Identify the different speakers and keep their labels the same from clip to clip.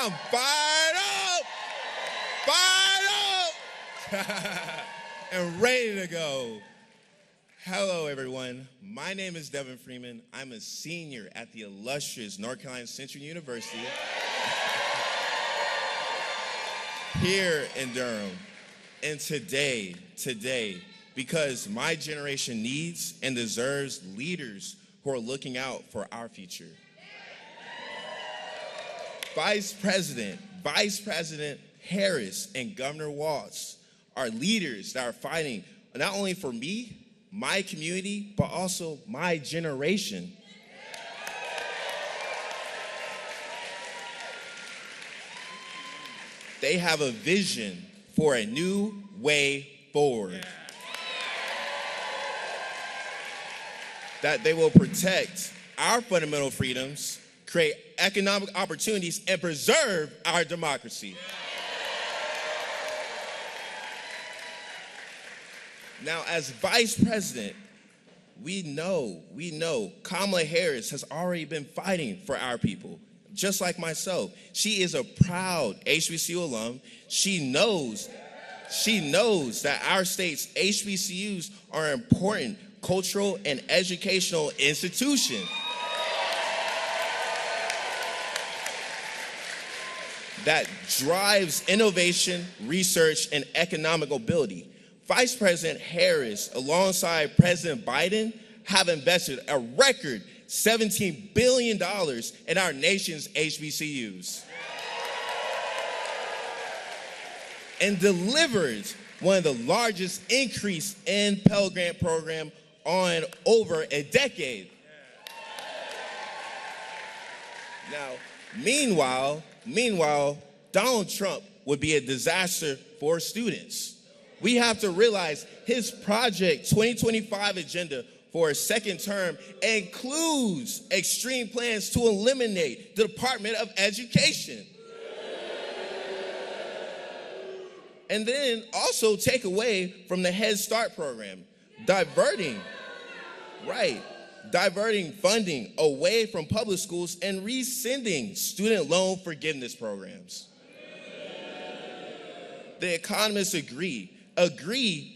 Speaker 1: I'm fired up, and ready to go. Hello, everyone. My name is Devin Freeman. I'm a senior at the illustrious North Carolina Central University here in Durham. And today, because my generation needs and deserves leaders who are looking out for our future. Vice President Harris and Governor Walz are leaders that are fighting not only for me, my community, but also my generation. They have a vision for a new way forward. That they will protect our fundamental freedoms, create economic opportunities, and preserve our democracy. Now, as vice president, we know Kamala Harris has already been fighting for our people, just like myself. She is a proud HBCU alum. She knows that our state's HBCUs are an important cultural and educational institution. That drives innovation, research, and economic mobility. Vice President Harris, alongside President Biden, have invested a record $17 billion in our nation's HBCUs. And delivered one of the largest increase in Pell Grant program on over a decade. Now, meanwhile, Donald Trump would be a disaster for students. We have to realize his Project 2025 agenda for a second term includes extreme plans to eliminate the Department of Education. And then also take away from the Head Start program, diverting funding away from public schools and rescinding student loan forgiveness programs. The economists agree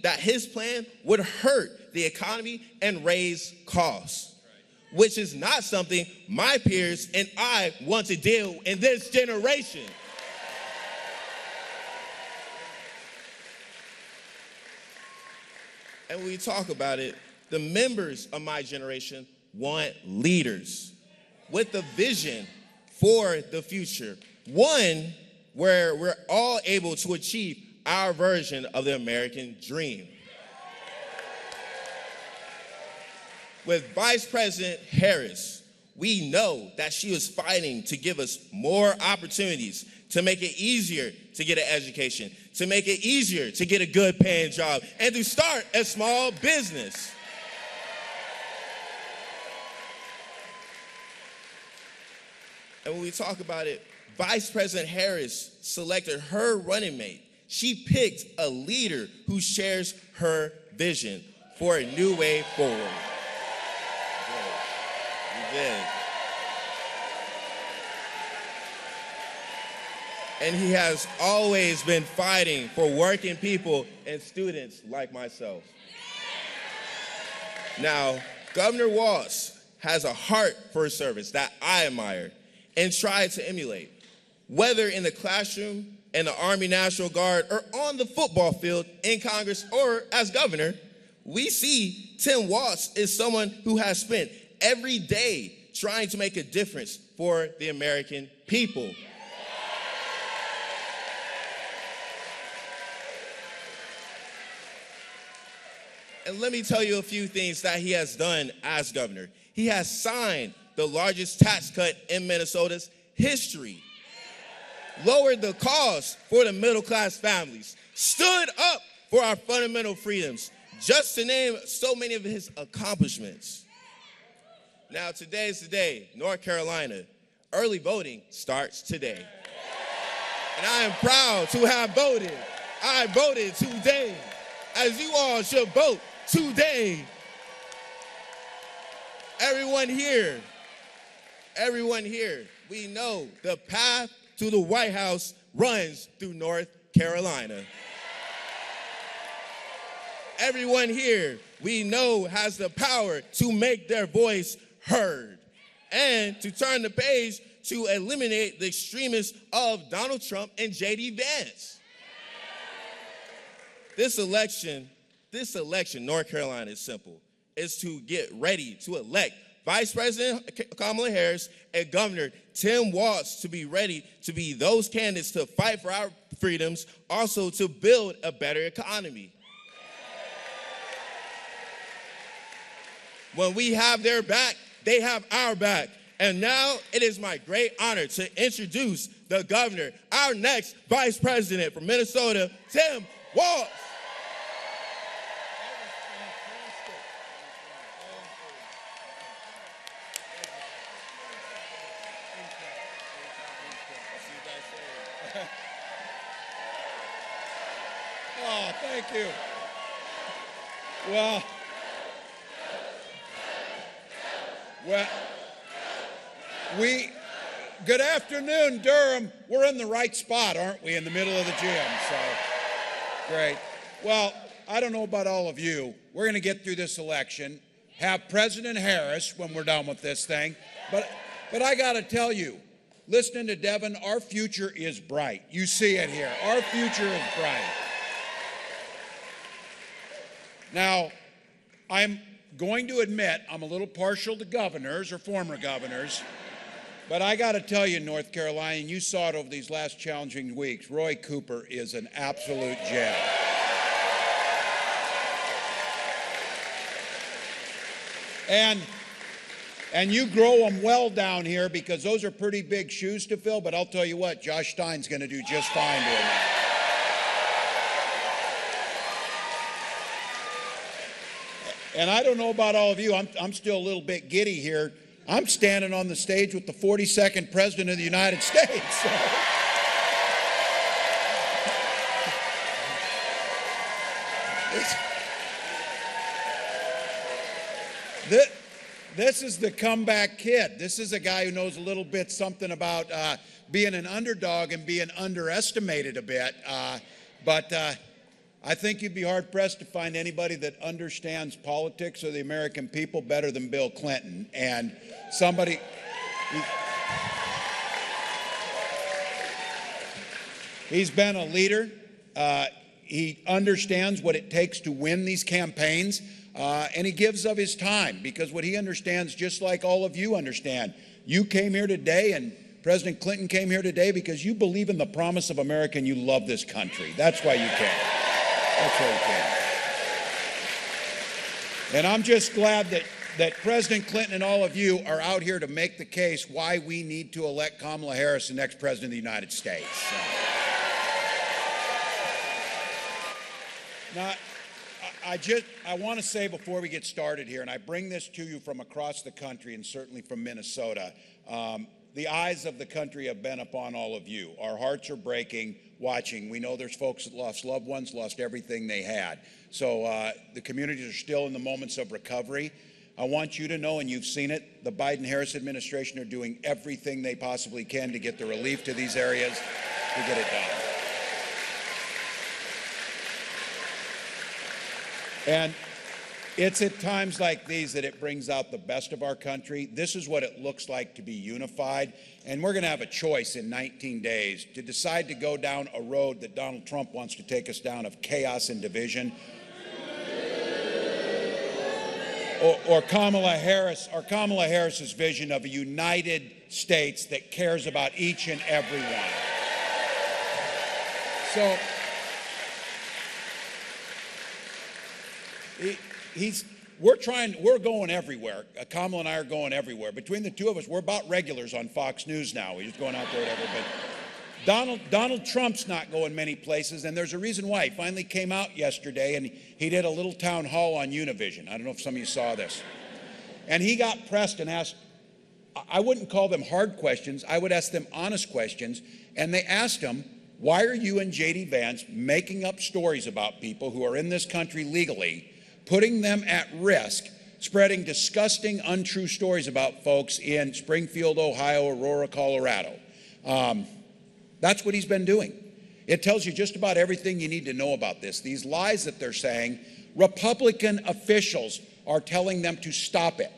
Speaker 1: that his plan would hurt the economy and raise costs, which is not something my peers and I want to deal in this generation. And when we talk about it, the members of my generation want leaders with a vision for the future, one where we're all able to achieve our version of the American dream. With Vice President Harris, we know that she was fighting to give us more opportunities, to make it easier to get an education, to make it easier to get a good paying job, and to start a small business. And when we talk about it, Vice President Harris selected her running mate. She picked a leader who shares her vision for a new way forward. We did. And he has always been fighting for working people and students like myself. Now, Governor Walz has a heart for service that I admire and try to emulate, whether in the classroom, in the Army National Guard, or on the football field, in Congress, or as governor. We see Tim Walz is someone who has spent every day trying to make a difference for the American people. And let me tell you a few things that he has done as governor. He has signed the largest tax cut in Minnesota's history, lowered the cost for the middle-class families, stood up for our fundamental freedoms, just to name so many of his accomplishments. Now, today is the day, North Carolina. Early voting starts today. And I am proud to have voted. I voted today, as you all should vote today. Everyone here, we know the path to the White House runs through North Carolina. Everyone here, we know, has the power to make their voice heard and to turn the page to eliminate the extremists of Donald Trump and J.D. Vance. This election, North Carolina, is simple. It's to get ready to elect Vice President Kamala Harris and Governor Tim Walz to be ready to be those candidates to fight for our freedoms, also to build a better economy. When we have their back, they have our back. And now it is my great honor to introduce the governor, our next vice president from Minnesota, Tim Walz.
Speaker 2: Oh, thank you. Well, good afternoon, Durham. We're in the right spot, aren't we, in the middle of the gym? So, great. Well, I don't know about all of you. We're going to get through this election, have President Harris when we're done with this thing. But I got to tell you, listening to Devin, our future is bright. You see it here. Our future is bright. Now, I'm going to admit I'm a little partial to governors or former governors, but I got to tell you, North Carolina, and you saw it over these last challenging weeks, Roy Cooper is an absolute gem. And you grow them well down here because those are pretty big shoes to fill, but I'll tell you what, Josh Stein's going to do just fine doing that. And I don't know about all of you, I'm still a little bit giddy here. I'm standing on the stage with the 42nd President of the United States. So. This is the comeback kid. This is a guy who knows a little bit something about being an underdog and being underestimated a bit. But I think you'd be hard-pressed to find anybody that understands politics or the American people better than Bill Clinton. And somebody... He's been a leader. He understands what it takes to win these campaigns, and he gives of his time because what he understands, just like all of you understand, you came here today and President Clinton came here today because you believe in the promise of America and you love this country. That's why you came. That's why you came. And I'm just glad that President Clinton and all of you are out here to make the case why we need to elect Kamala Harris the next President of the United States. So. Now, I want to say before we get started here, and I bring this to you from across the country and certainly from Minnesota, the eyes of the country have been upon all of you. Our hearts are breaking watching. We know there's folks that lost loved ones, lost everything they had. So the communities are still in the moments of recovery. I want you to know, and you've seen it, the Biden-Harris administration are doing everything they possibly can to get the relief to these areas to get it done. And it's at times like these that it brings out the best of our country. This is what it looks like to be unified. And we're going to have a choice in 19 days to decide to go down a road that Donald Trump wants to take us down of chaos and division. Or Kamala Harris's vision of a United States that cares about each and every one. So we're going everywhere. Kamala and I are going everywhere. Between the two of us, we're about regulars on Fox News now. We're just going out there whatever. But Donald Trump's not going many places, and there's a reason why. He finally came out yesterday, and he did a little town hall on Univision. I don't know if some of you saw this. And he got pressed and asked, I wouldn't call them hard questions. I would ask them honest questions. And they asked him, why are you and J.D. Vance making up stories about people who are in this country legally, putting them at risk, spreading disgusting, untrue stories about folks in Springfield, Ohio, Aurora, Colorado? That's what he's been doing. It tells you just about everything you need to know about this. These lies that they're saying, Republican officials are telling them to stop it.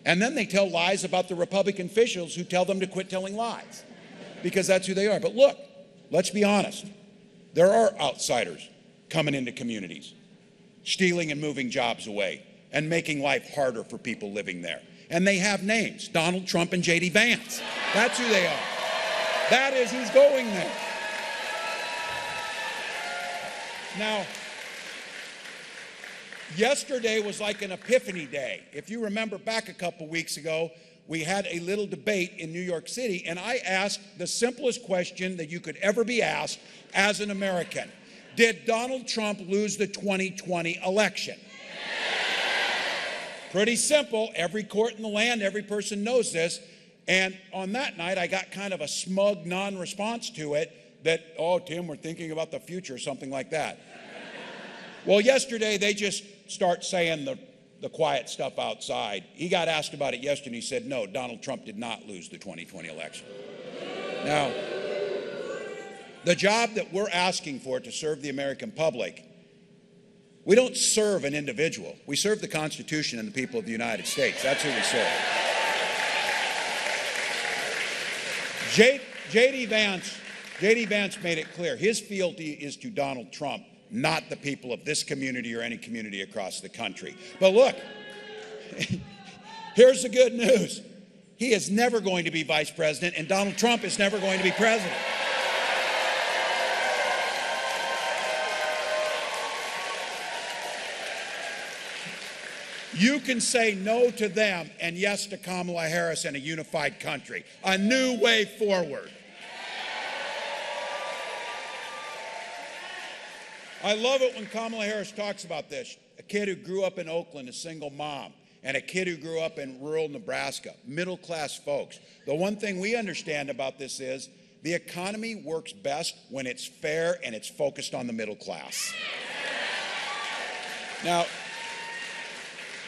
Speaker 2: And then they tell lies about the Republican officials who tell them to quit telling lies, because that's who they are. But look, let's be honest. There are outsiders coming into communities, stealing and moving jobs away, and making life harder for people living there. And they have names: Donald Trump and J.D. Vance. That's who they are. That is who's going there. Now, yesterday was like an epiphany day. If you remember back a couple weeks ago, we had a little debate in New York City, and I asked the simplest question that you could ever be asked as an American. Did Donald Trump lose the 2020 election? Pretty simple. Every court in the land, every person knows this. And on that night, I got kind of a smug non-response to it that, oh, Tim, we're thinking about the future, or something like that. Well, yesterday, they just start saying the quiet stuff outside. He got asked about it yesterday, and he said, no, Donald Trump did not lose the 2020 election. Now, the job that we're asking for to serve the American public, we don't serve an individual. We serve the Constitution and the people of the United States. That's who we serve. J.D. Vance made it clear. His fealty is to Donald Trump, not the people of this community or any community across the country. But look, here's the good news. He is never going to be vice president, and Donald Trump is never going to be president. You can say no to them and yes to Kamala Harris and a unified country. A new way forward. I love it when Kamala Harris talks about this. A kid who grew up in Oakland, a single mom, and a kid who grew up in rural Nebraska, middle-class folks. The one thing we understand about this is the economy works best when it's fair and it's focused on the middle class. Now,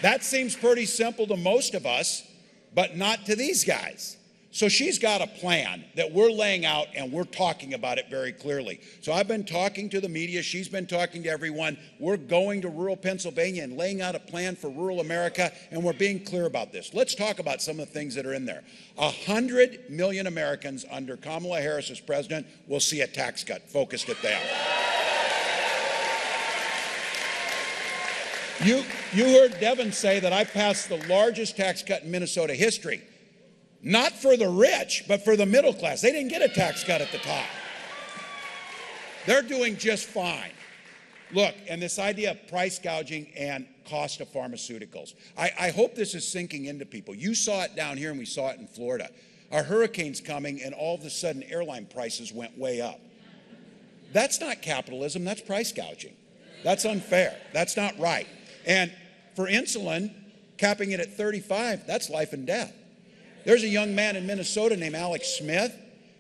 Speaker 2: that seems pretty simple to most of us, but not to these guys. So she's got a plan that we're laying out, and we're talking about it very clearly. So I've been talking to the media. She's been talking to everyone. We're going to rural Pennsylvania and laying out a plan for rural America, and we're being clear about this. Let's talk about some of the things that are in there. 100 million Americans under Kamala Harris as president will see a tax cut focused at them. You heard Devin say that I passed the largest tax cut in Minnesota history. Not for the rich, but for the middle class. They didn't get a tax cut at the top. They're doing just fine. Look, and this idea of price gouging and cost of pharmaceuticals. I hope this is sinking into people. You saw it down here, and we saw it in Florida. A hurricane's coming, and all of a sudden airline prices went way up. That's not capitalism, that's price gouging. That's unfair. That's not right. And for insulin, capping it at 35, that's life and death. There's a young man in Minnesota named Alex Smith.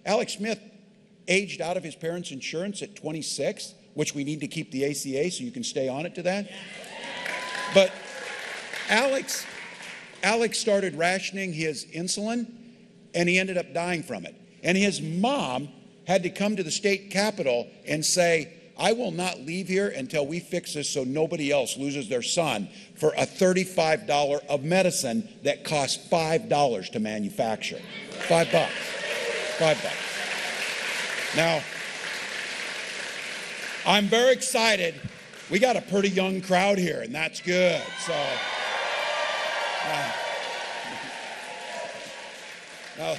Speaker 2: Alex Smith aged out of his parents' insurance at 26, which we need to keep the ACA so you can stay on it to that. But Alex started rationing his insulin, and he ended up dying from it. And his mom had to come to the state capitol and say, I will not leave here until we fix this so nobody else loses their son for a $35 of medicine that costs $5 to manufacture. $5. $5. Now, I'm very excited. We got a pretty young crowd here, and that's good. So, now,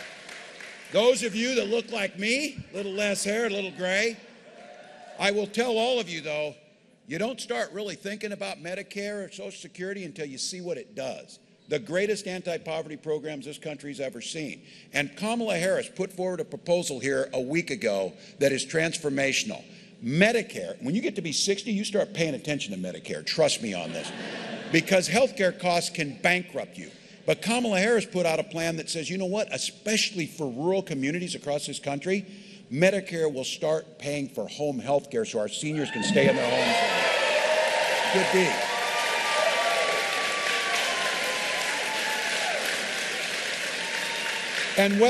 Speaker 2: those of you that look like me, a little less hair, a little gray, I will tell all of you, though, you don't start really thinking about Medicare or Social Security until you see what it does. The greatest anti-poverty programs this country's ever seen. And Kamala Harris put forward a proposal here a week ago that is transformational. Medicare, when you get to be 60, you start paying attention to Medicare. Trust me on this. Because healthcare costs can bankrupt you. But Kamala Harris put out a plan that says, you know what, especially for rural communities across this country, Medicare will start paying for home health care so our seniors can stay in their homes. Good deed. And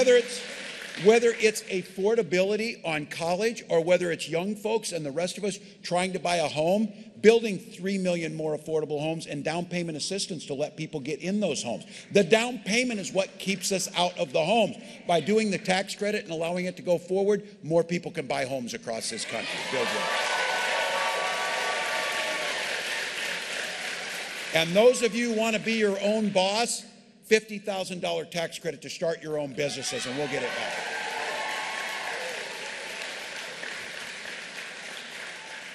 Speaker 2: Whether it's affordability on college or whether it's young folks and the rest of us trying to buy a home, building 3 million more affordable homes and down payment assistance to let people get in those homes. The down payment is what keeps us out of the homes. By doing the tax credit and allowing it to go forward, more people can buy homes across this country. Build yours. And those of you who want to be your own boss, $50,000 tax credit to start your own businesses, and we'll get it back.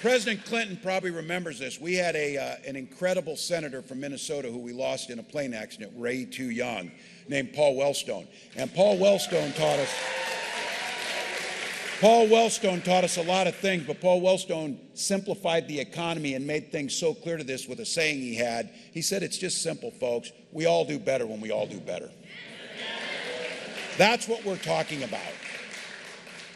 Speaker 2: President Clinton probably remembers this. We had an incredible senator from Minnesota who we lost in a plane accident, way too young, named Paul Wellstone. And Paul Wellstone taught us a lot of things, but Paul Wellstone simplified the economy and made things so clear to this with a saying he had. He said, it's just simple, folks. We all do better when we all do better. That's what we're talking about.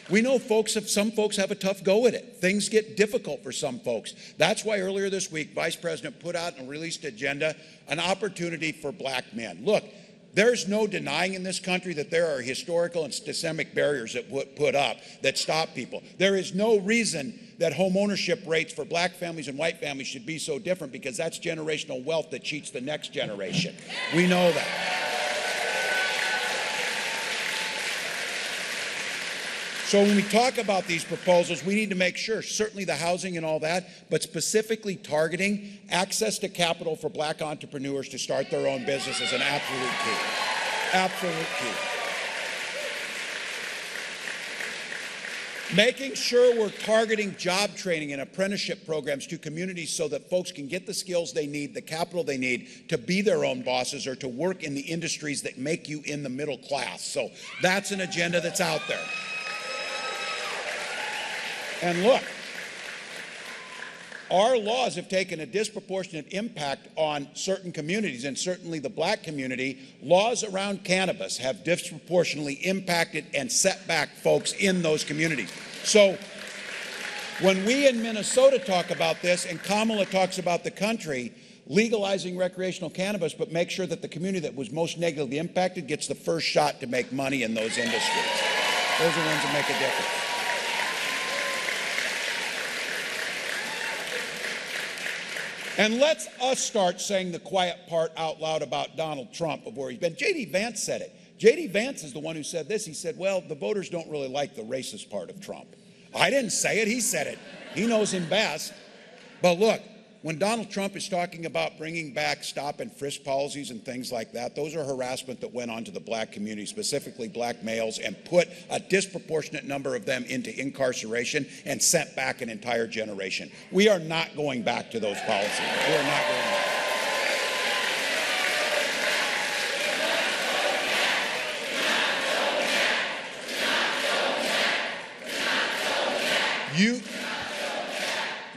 Speaker 2: We know some folks have a tough go at it. Things get difficult for some folks. That's why earlier this week, Vice President put out and released agenda, an opportunity for black men. Look, there's no denying in this country that there are historical and systemic barriers that put up that stop people. There is no reason that home ownership rates for black families and white families should be so different, because that's generational wealth that cheats the next generation. We know that. So when we talk about these proposals, we need to make sure, certainly the housing and all that, but specifically targeting access to capital for black entrepreneurs to start their own business is an absolute key. Absolute key. Making sure we're targeting job training and apprenticeship programs to communities so that folks can get the skills they need, the capital they need to be their own bosses or to work in the industries that make you in the middle class. So that's an agenda that's out there. And look, our laws have taken a disproportionate impact on certain communities, and certainly the black community. Laws around cannabis have disproportionately impacted and set back folks in those communities. So when we in Minnesota talk about this, and Kamala talks about the country legalizing recreational cannabis, but make sure that the community that was most negatively impacted gets the first shot to make money in those industries. Those are the ones that make a difference. And let's us start saying the quiet part out loud about Donald Trump of where he's been. J.D. Vance said it. J.D. Vance is the one who said this. He said, well, the voters don't really like the racist part of Trump. I didn't say it. He said it. He knows him best. But look, when Donald Trump is talking about bringing back stop and frisk policies and things like that, those are harassment that went on to the black community, specifically black males, and put a disproportionate number of them into incarceration and sent back an entire generation. We are not going back to those policies. We are not going back.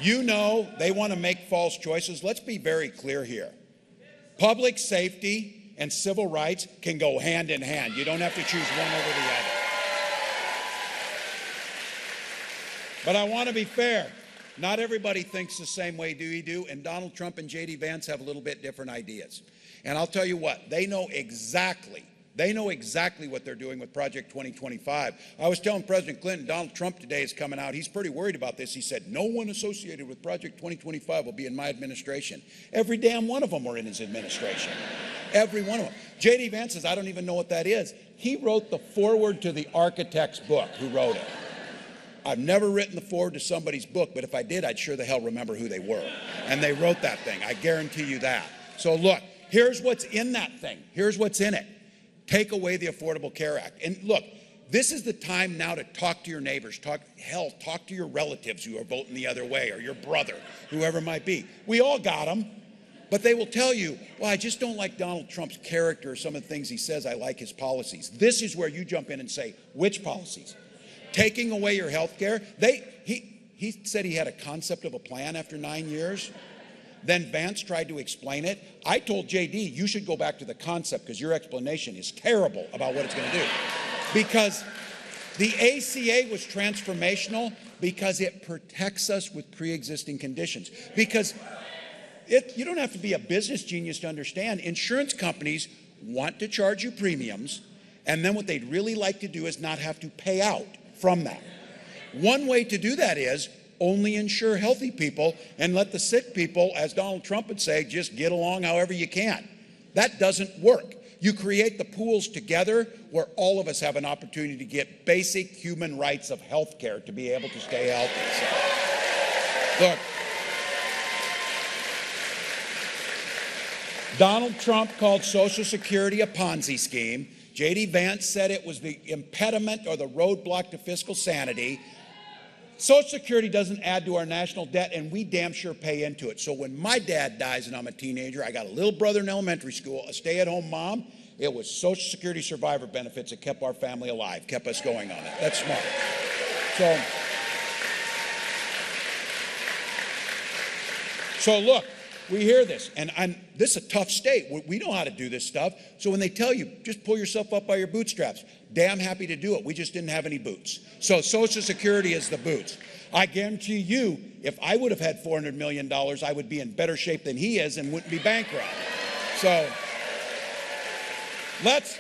Speaker 2: You know they want to make false choices. Let's be very clear here. Public safety and civil rights can go hand in hand. You don't have to choose one over the other. But I want to be fair. Not everybody thinks the same way we do, and Donald Trump and J.D. Vance have a little bit different ideas. And I'll tell you what, they know exactly what they're doing with Project 2025. I was telling President Clinton, Donald Trump today is coming out. He's pretty worried about this. He said, no one associated with Project 2025 will be in my administration. Every damn one of them were in his administration. Every one of them. J.D. Vance says, I don't even know what that is. He wrote the foreword to the architect's book. Who wrote it? I've never written the foreword to somebody's book, but if I did, I'd sure the hell remember who they were. And they wrote that thing. I guarantee you that. So look, here's what's in that thing. Here's what's in it. Take away the Affordable Care Act. And look, this is the time now to talk to your neighbors, talk to your relatives who are voting the other way, or your brother, whoever it might be. We all got them, but they will tell you, well, I just don't like Donald Trump's character or some of the things he says. I like his policies. This is where you jump in and say, which policies? Taking away your health care. He said he had a concept of a plan after 9 years. Then Vance tried to explain it. I told JD, you should go back to the concept because your explanation is terrible about what it's going to do. Because the ACA was transformational because it protects us with pre-existing conditions. Because you don't have to be a business genius to understand, insurance companies want to charge you premiums, And then what they'd really like to do is not have to pay out from that. One way to do that is only insure healthy people and let the sick people, as Donald Trump would say, just get along however you can. That doesn't work. You create the pools together where all of us have an opportunity to get basic human rights of health care to be able to stay healthy. So, look, Donald Trump called Social Security a Ponzi scheme. J.D. Vance said it was the impediment or the roadblock to fiscal sanity. Social Security doesn't add to our national debt, and we damn sure pay into it. So when my dad dies and I'm a teenager, I got a little brother in elementary school, a stay-at-home mom. It was Social Security survivor benefits that kept our family alive, kept us going on it. That's smart. So look, we hear this, and this is a tough state. We know how to do this stuff. So when they tell you, just pull yourself up by your bootstraps, damn happy to do it. We just didn't have any boots. So Social Security is the boots. I guarantee you, if I would have had $400 million, I would be in better shape than he is and wouldn't be bankrupt. So let's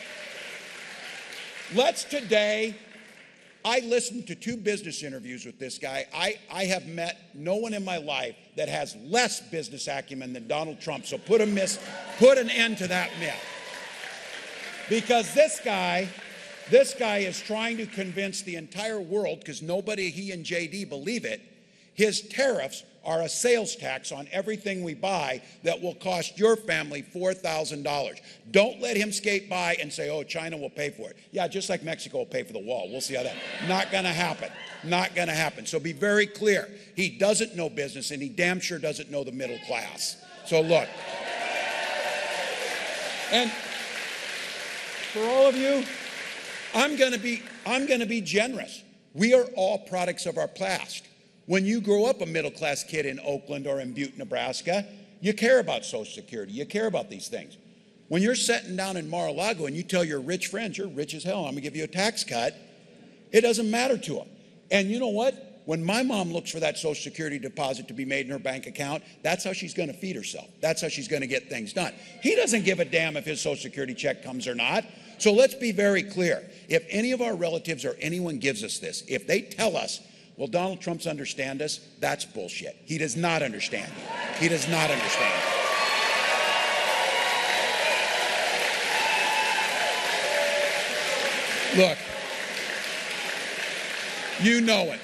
Speaker 2: today, I listened to 2 business interviews with this guy. I have met no one in my life that has less business acumen than Donald Trump. So put an end to that myth. Because this guy is trying to convince the entire world, because nobody, he and JD, believe it, his tariffs are a sales tax on everything we buy that will cost your family $4,000. Don't let him skate by and say, oh, China will pay for it. Yeah, just like Mexico will pay for the wall. We'll see how that. Not going to happen. Not going to happen. So be very clear. He doesn't know business, and he damn sure doesn't know the middle class. So look. And for all of you, I'm going to be generous. We are all products of our past. When you grow up a middle-class kid in Oakland or in Butte, Nebraska, you care about Social Security. You care about these things. When you're sitting down in Mar-a-Lago and you tell your rich friends, you're rich as hell, I'm going to give you a tax cut, it doesn't matter to them. And you know what? When my mom looks for that Social Security deposit to be made in her bank account, that's how she's going to feed herself. That's how she's going to get things done. He doesn't give a damn if his Social Security check comes or not. So let's be very clear. If any of our relatives or anyone gives us this, if they tell us, well, Donald Trump's understand us, that's bullshit. He does not understand you. He does not understand you. Look, you know it.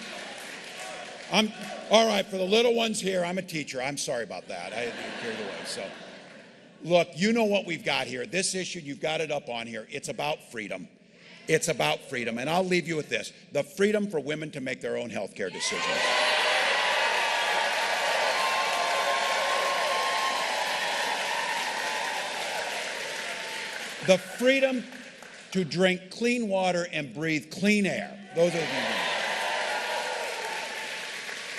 Speaker 2: All right, for the little ones here, I'm a teacher. I'm sorry about that. I didn't get carried away. So, look, you know what we've got here. This issue, you've got it up on here. It's about freedom. It's about freedom. And I'll leave you with this. The freedom for women to make their own health care decisions. The freedom to drink clean water and breathe clean air. Those are the things.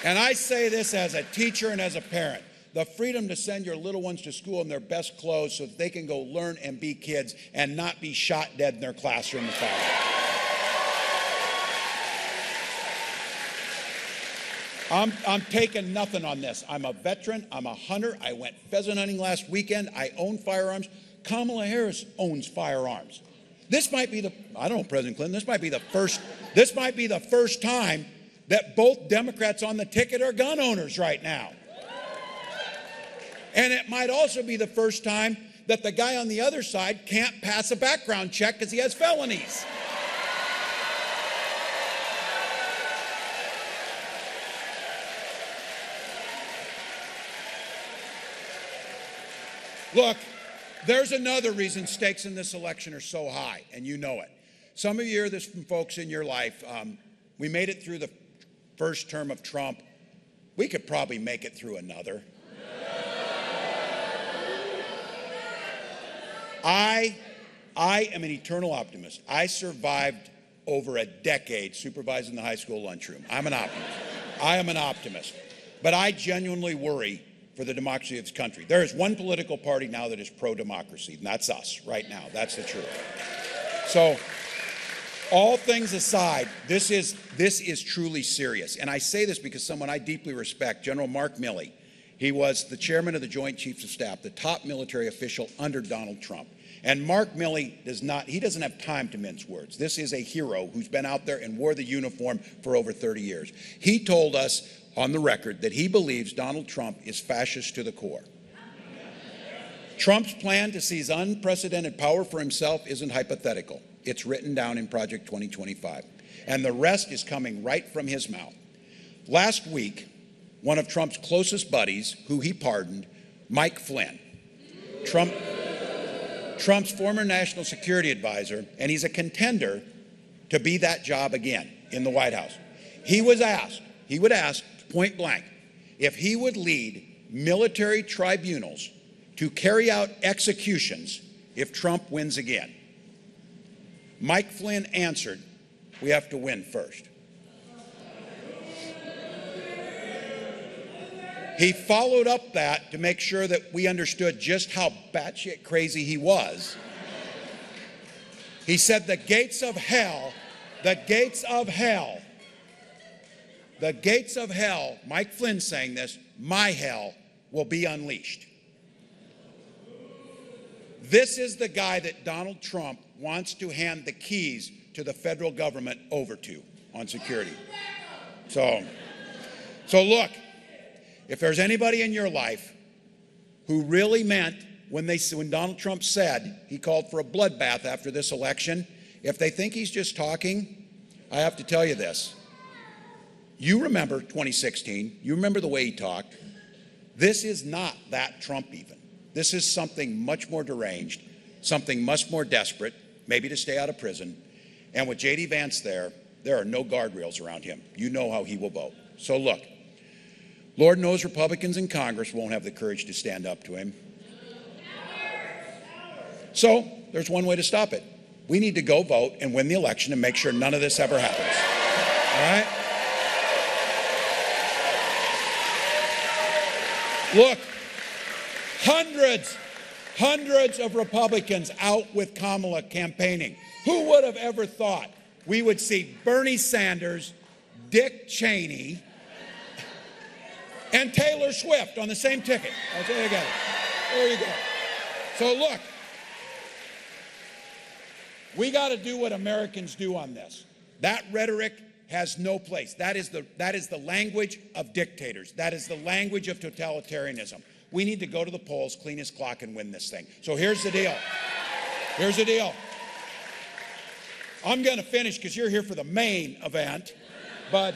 Speaker 2: And I say this as a teacher and as a parent. The freedom to send your little ones to school in their best clothes so that they can go learn and be kids and not be shot dead in their classroom. I'm taking nothing on this. I'm a veteran. I'm a hunter. I went pheasant hunting last weekend. I own firearms. Kamala Harris owns firearms. This might be I don't know, President Clinton, this might be the first time that both Democrats on the ticket are gun owners right now. And it might also be the first time that the guy on the other side can't pass a background check because he has felonies. Look, there's another reason stakes in this election are so high, and you know it. Some of you hear this from folks in your life. We made it through the first term of Trump. We could probably make it through another. I am an eternal optimist. I survived over a decade supervising the high school lunchroom. I'm an optimist. I am an optimist. But I genuinely worry for the democracy of this country. There is one political party now that is pro-democracy, and that's us right now. That's the truth. So, all things aside, this is truly serious. And I say this because someone I deeply respect, General Mark Milley, he was the chairman of the Joint Chiefs of Staff, the top military official under Donald Trump. And Mark Milley doesn't have time to mince words. This is a hero who's been out there and wore the uniform for over 30 years. He told us on the record that he believes Donald Trump is fascist to the core. Trump's plan to seize unprecedented power for himself isn't hypothetical. It's written down in Project 2025. And the rest is coming right from his mouth. Last week, one of Trump's closest buddies, who he pardoned, Mike Flynn, Trump's former national security advisor, and he's a contender to be that job again in the White House. He would ask point blank, if he would lead military tribunals to carry out executions if Trump wins again. Mike Flynn answered, we have to win first. He followed up that to make sure that we understood just how batshit crazy he was. He said, the gates of hell, Mike Flynn saying this, my hell will be unleashed. This is the guy that Donald Trump wants to hand the keys to the federal government over to on security. So look, if there's anybody in your life who really meant when Donald Trump said he called for a bloodbath after this election, if they think he's just talking, I have to tell you this. You remember 2016. You remember the way he talked. This is not that Trump even. This is something much more deranged, something much more desperate, maybe to stay out of prison. And with J.D. Vance there are no guardrails around him. You know how he will vote. So look, Lord knows Republicans in Congress won't have the courage to stand up to him. So there's one way to stop it. We need to go vote and win the election and make sure none of this ever happens. All right? Look, hundreds of Republicans out with Kamala campaigning. Who would have ever thought we would see Bernie Sanders, Dick Cheney, and Taylor Swift on the same ticket? I'll tell you again. There you go. So look, we got to do what Americans do on this. That rhetoric has no place. That is the language of dictators. That is the language of totalitarianism. We need to go to the polls, clean his clock, and win this thing. So here's the deal. I'm going to finish because you're here for the main event. But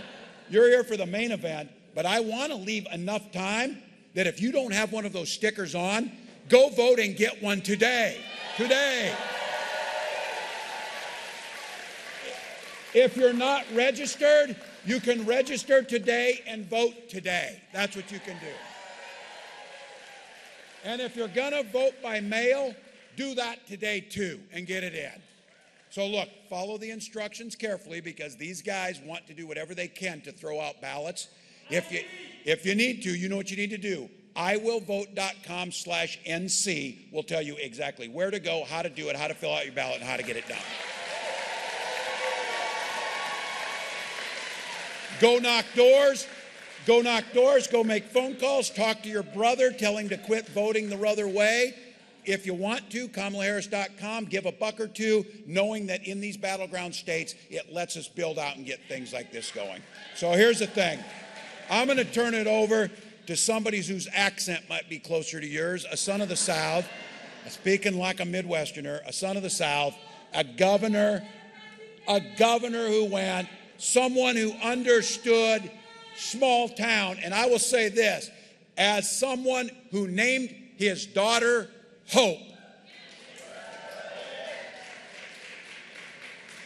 Speaker 2: I want to leave enough time that if you don't have one of those stickers on, go vote and get one today. If you're not registered, you can register today and vote today. That's what you can do. And if you're going to vote by mail, do that today too and get it in. So look, follow the instructions carefully because these guys want to do whatever they can to throw out ballots. If you need to, you know what you need to do. iwillvote.com/NC will tell you exactly where to go, how to do it, how to fill out your ballot, and how to get it done. Go knock doors, go make phone calls, talk to your brother, tell him to quit voting the other way. If you want to, KamalaHarris.com, give $1 or $2, knowing that in these battleground states, it lets us build out and get things like this going. So here's the thing. I'm going to turn it over to somebody whose accent might be closer to yours, a son of the South, speaking like a Midwesterner, a son of the South, a governor who went, someone who understood small town. And I will say this, as someone who named his daughter Hope,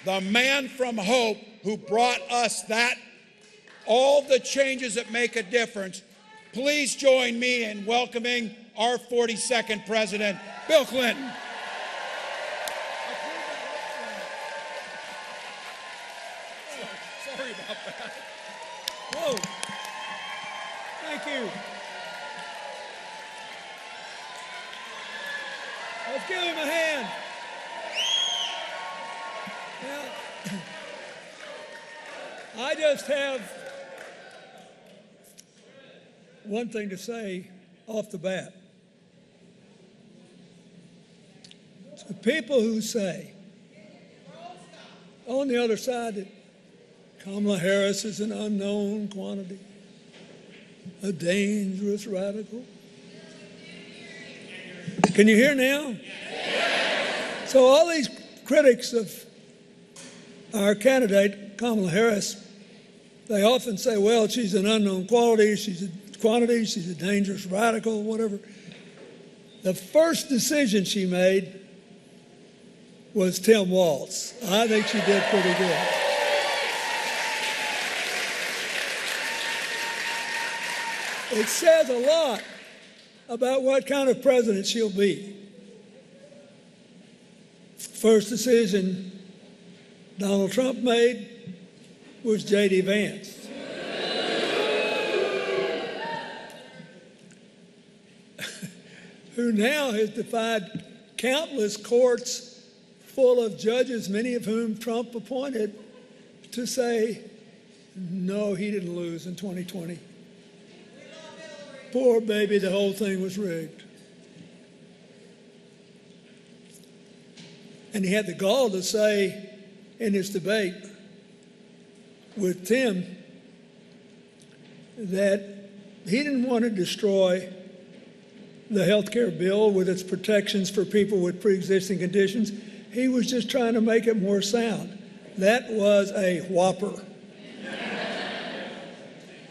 Speaker 2: the man from Hope who brought us all the changes that make a difference, please join me in welcoming our 42nd president, Bill Clinton.
Speaker 3: Sorry about that. Whoa. Thank you. Let's give him a hand. Now, I just have one thing to say off the bat. The people who say on the other side that Kamala Harris is an unknown quantity, a dangerous radical. Can you hear now? So all these critics of our candidate, Kamala Harris, they often say, well, she's an unknown quantity, she's a dangerous radical, whatever. The first decision she made was Tim Walz. I think she did pretty good. It says a lot about what kind of president she'll be. First decision Donald Trump made was J.D. Vance. Who now has defied countless courts full of judges, many of whom Trump appointed, to say, no, he didn't lose in 2020. Poor baby, the whole thing was rigged. And he had the gall to say in his debate with Tim that he didn't want to destroy the health care bill with its protections for people with pre-existing conditions. He was just trying to make it more sound. That was a whopper.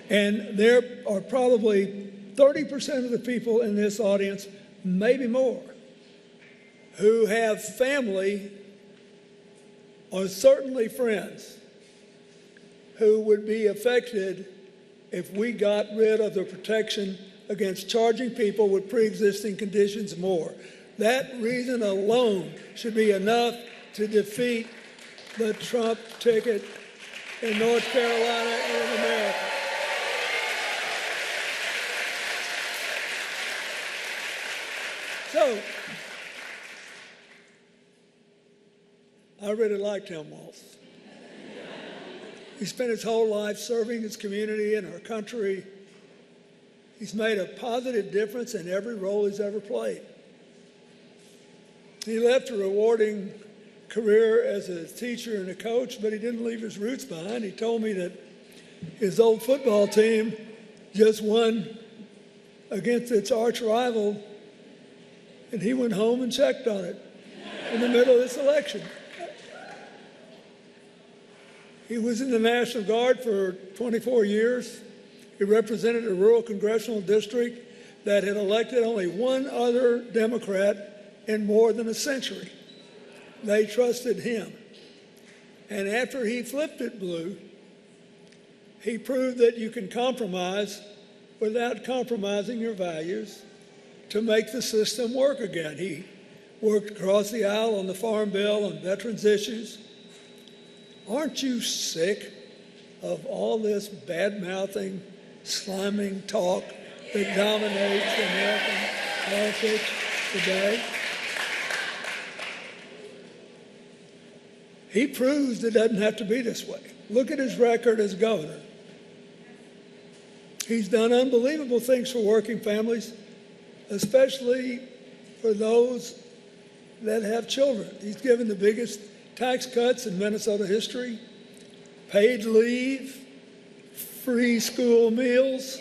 Speaker 3: And there are probably 30% of the people in this audience, maybe more, who have family or certainly friends who would be affected if we got rid of the protection against charging people with pre-existing conditions more. That reason alone should be enough to defeat the Trump ticket in North Carolina and in America. So, I really like Tim Walz. He spent his whole life serving his community and our country. He's made a positive difference in every role he's ever played. He left a rewarding career as a teacher and a coach, but he didn't leave his roots behind. He told me that his old football team just won against its arch rival, and he went home and checked on it in the middle of this election. He was in the National Guard for 24 years. He represented a rural congressional district that had elected only one other Democrat in more than a century. They trusted him. And after he flipped it blue, he proved that you can compromise without compromising your values to make the system work again. He worked across the aisle on the Farm Bill and veterans issues. Aren't you sick of all this bad-mouthing, sliming talk that dominates American politics today? He proves it doesn't have to be this way. Look at his record as governor. He's done unbelievable things for working families, especially for those that have children. He's given the biggest tax cuts in Minnesota history, paid leave, free school meals.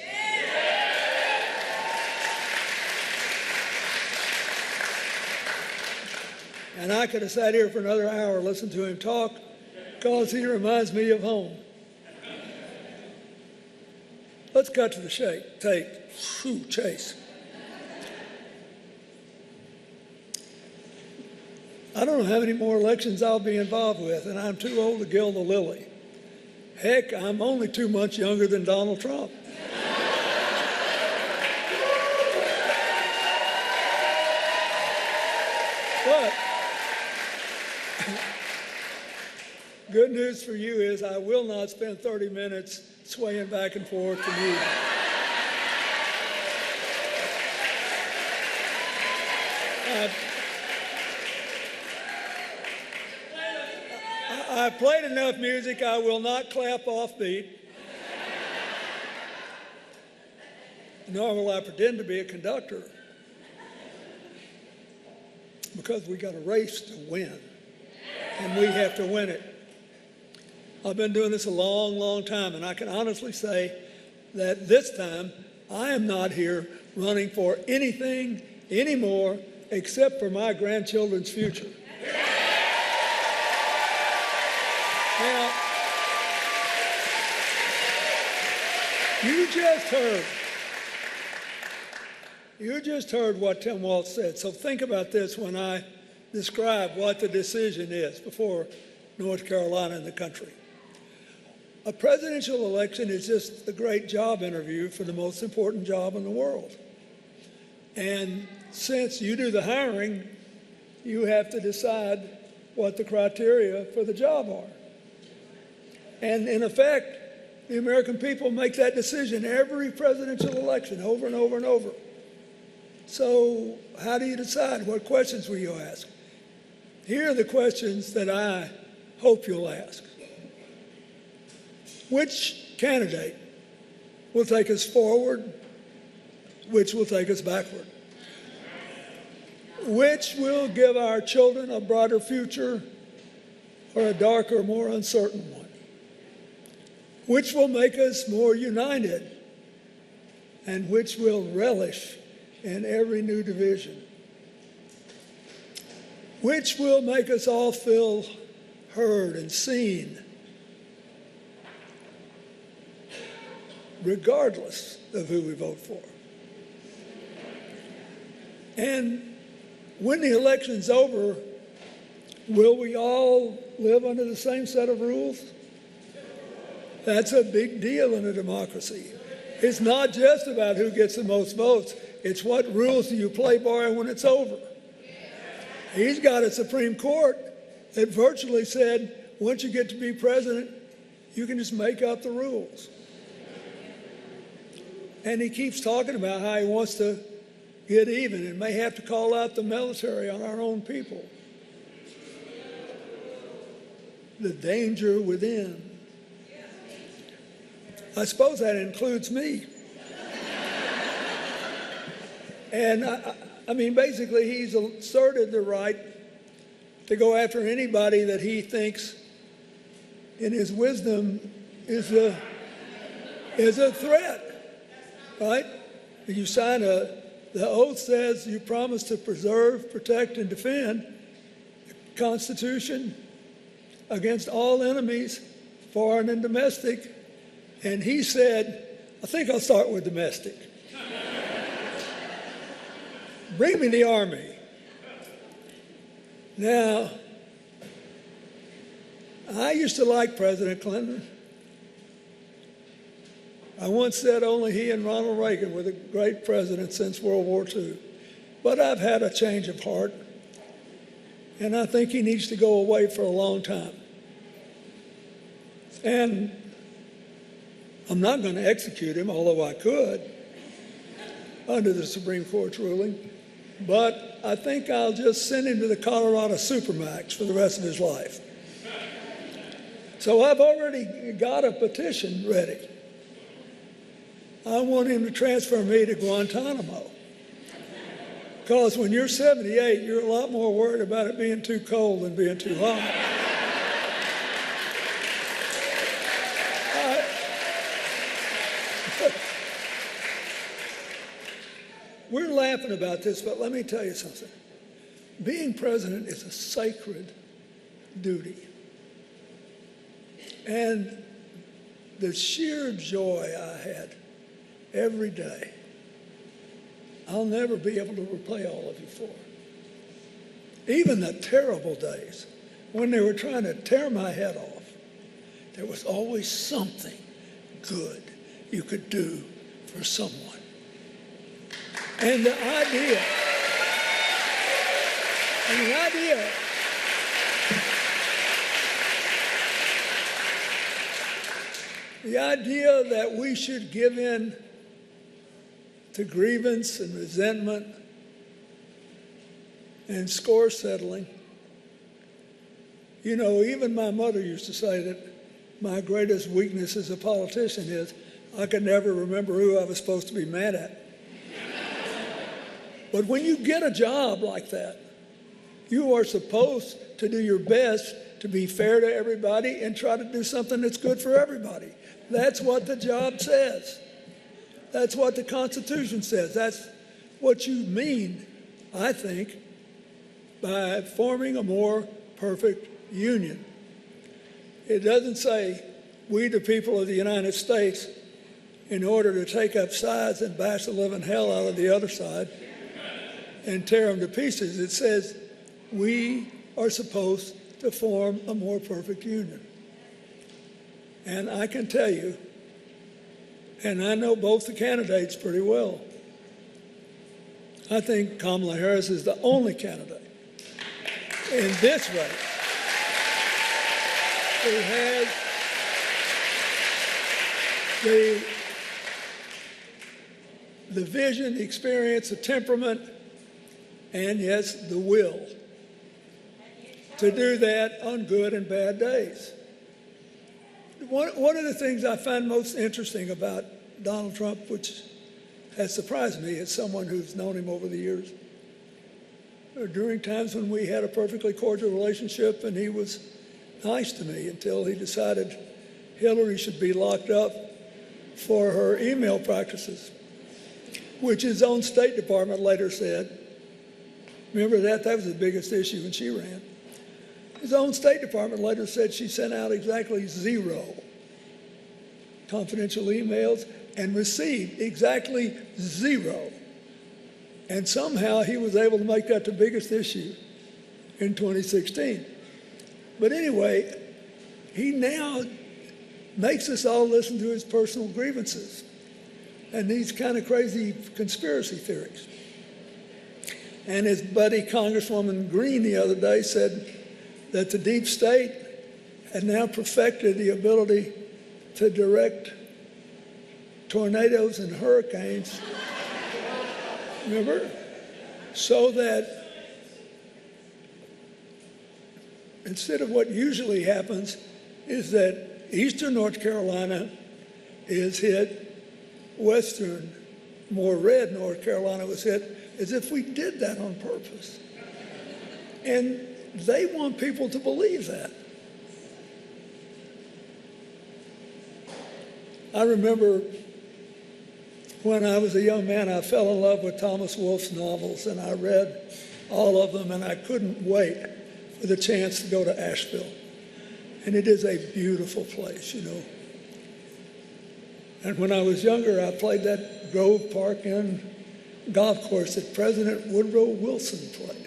Speaker 3: And I could have sat here for another hour listening to him talk because he reminds me of home. Let's cut to the tape. Whew, Chase. I don't know how many more elections I'll be involved with, and I'm too old to gild the lily. Heck, I'm only 2 months younger than Donald Trump. But good news for you is I will not spend 30 minutes swaying back and forth to you. I've played enough music. I will not clap off beat. Nor will I pretend to be a conductor. because we got a race to win, and we have to win it. I've been doing this a long, long time, and I can honestly say that this time I am not here running for anything anymore except for my grandchildren's future. Now, you just heard what Tim Walz said. So think about this when I describe what the decision is before North Carolina and the country. A presidential election is just a great job interview for the most important job in the world. And since you do the hiring, you have to decide what the criteria for the job are. And in effect, the American people make that decision every presidential election over and over and over. So how do you decide? What questions will you ask? Here are the questions that I hope you'll ask. Which candidate will take us forward? Which will take us backward? Which will give our children a brighter future or a darker, more uncertain one? Which will make us more united? And which will relish in every new division? Which will make us all feel heard and seen, regardless of who we vote for? And when the election's over, will we all live under the same set of rules? That's a big deal in a democracy. It's not just about who gets the most votes. It's what rules do you play by when it's over. He's got a Supreme Court that virtually said, once you get to be president, you can just make up the rules. And he keeps talking about how he wants to get even and may have to call out the military on our own people. The danger within. I suppose that includes me. And I mean, basically, he's asserted the right to go after anybody that he thinks, in his wisdom, is a threat, right? You sign the oath says you promise to preserve, protect, and defend the Constitution against all enemies, foreign and domestic. And he said, I think I'll start with domestic. Bring me the Army. Now, I used to like President Clinton. I once said only he and Ronald Reagan were the great presidents since World War II. But I've had a change of heart, and I think he needs to go away for a long time. And I'm not going to execute him, although I could, under the Supreme Court's ruling. But I think I'll just send him to the Colorado Supermax for the rest of his life. So I've already got a petition ready. I want him to transfer me to Guantanamo. Because when you're 78, you're a lot more worried about it being too cold than being too hot. We're laughing about this, but let me tell you something. Being president is a sacred duty. And the sheer joy I had every day, I'll never be able to repay all of you for. Even the terrible days when they were trying to tear my head off, there was always something good you could do for someone. And the idea that we should give in to grievance and resentment and score settling. You know, even my mother used to say that my greatest weakness as a politician is I could never remember who I was supposed to be mad at. But when you get a job like that, You are supposed to do your best to be fair to everybody and try to do something that's good for everybody. That's what the job says. That's what the Constitution says. That's what you mean, I think, by forming a more perfect union. It doesn't say, we the people of the United States, in order to take up sides and bash the living hell out of the other side and tear them to pieces. It says, we are supposed to form a more perfect union. And I can tell you, and I know both the candidates pretty well, I think Kamala Harris is the only candidate in this race who has the vision, the experience, the temperament, and yes, the will to do that on good and bad days. One of the things I find most interesting about Donald Trump, which has surprised me as someone who's known him over the years, during times when we had a perfectly cordial relationship and he was nice to me until he decided Hillary should be locked up for her email practices, which his own State Department later said, remember that? That was the biggest issue when she ran. His own State Department later said she sent out exactly 0 confidential emails and received exactly 0. And somehow he was able to make that the biggest issue in 2016. But anyway, he now makes us all listen to his personal grievances and these kind of crazy conspiracy theories. And his buddy Congresswoman Green the other day said that the deep state had now perfected the ability to direct tornadoes and hurricanes, remember? So that instead of what usually happens is that eastern North Carolina is hit, western, more red North Carolina was hit, as if we did that on purpose. And they want people to believe that. I remember when I was a young man, I fell in love with Thomas Wolfe's novels, and I read all of them, and I couldn't wait for the chance to go to Asheville. And it is a beautiful place, you know. And when I was younger, I played that Grove Park Inn golf course that President Woodrow Wilson played.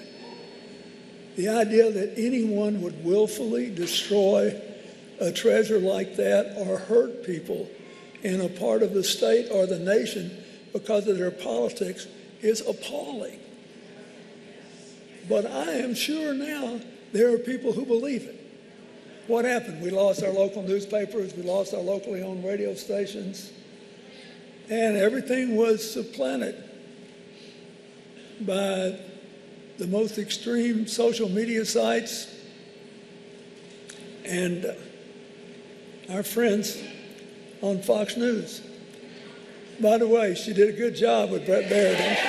Speaker 3: The idea that anyone would willfully destroy a treasure like that or hurt people in a part of the state or the nation because of their politics is appalling. But I am sure now there are people who believe it. What happened? We lost our local newspapers, we lost our locally owned radio stations, and everything was supplanted by the most extreme social media sites and our friends on Fox News. By the way, she did a good job with Brett Baird, didn't she?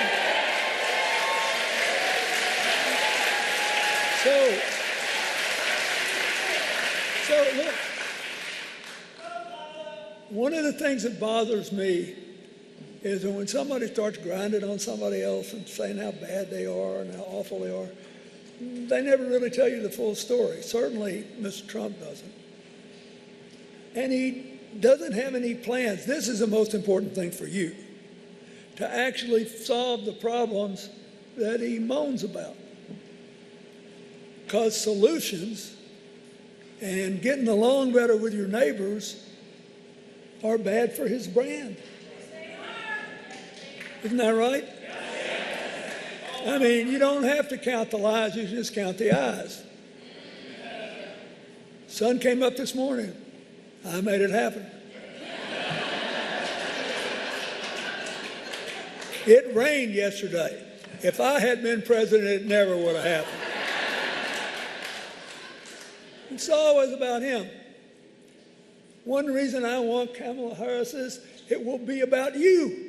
Speaker 3: So look, one of the things that bothers me is that when somebody starts grinding on somebody else and saying how bad they are and how awful they are, they never really tell you the full story. Certainly, Mr. Trump doesn't. And he doesn't have any plans. This is the most important thing for you, to actually solve the problems that he moans about. Because solutions and getting along better with your neighbors are bad for his brand. Isn't that right? I mean, you don't have to count the lies, you just count the eyes. Sun came up this morning. I made it happen. It rained yesterday. If I had been president, it never would have happened. It's always about him. One reason I want Kamala Harris is it will be about you.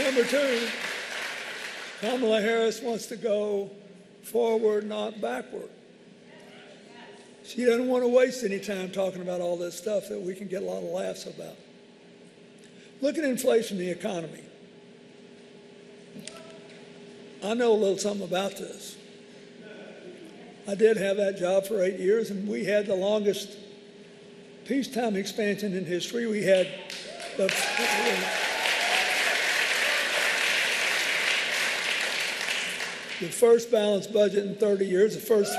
Speaker 3: Number two, Kamala Harris wants to go forward, not backward. She doesn't want to waste any time talking about all this stuff that we can get a lot of laughs about. Look at inflation in the economy. I know a little something about this. I did have that job for 8 years, and we had the longest peacetime expansion in history. We had the first balanced budget in 30 years, the first